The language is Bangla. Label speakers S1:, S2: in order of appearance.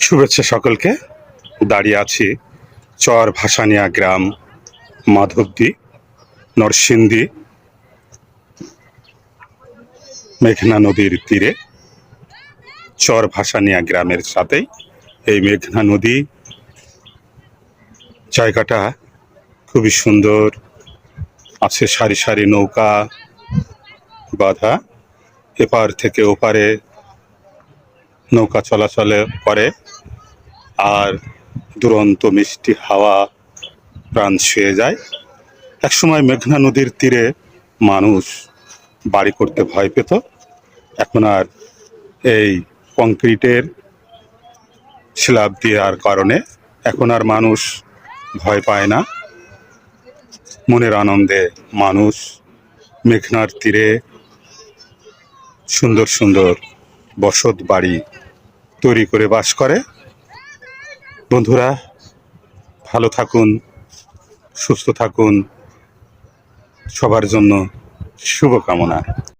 S1: শুভেচ্ছা সকলকে। দাঁড়িয়ে আছি চর ভাসানিয়া গ্রাম, মাধবদী, নরসিংদী, মেঘনা নদীর তীরে। চর ভাসানিয়া গ্রামের সাথেই এই মেঘনা নদী। জায়গাটা খুবই সুন্দর, আছে সারি সারি নৌকা বাঁধা, এপার থেকে ওপারে নৌকা চলাচলে করে। আর দুরন্ত মিষ্টি হাওয়া প্রাণ ছুঁয়ে যায়। একসময় মেঘনা নদীর তীরে মানুষ বাড়ি করতে ভয় পেত, এখন আর এই কংক্রিটের স্ল্যাব দেওয়ার কারণে এখন আর মানুষ ভয় পায় না। মনের আনন্দে মানুষ মেঘনার তীরে সুন্দর সুন্দর বসত বাড়ি তৈরি করে বাস করে। বন্ধুরা, ভালো থাকুন, সুস্থ থাকুন, সবার জন্য শুভকামনা।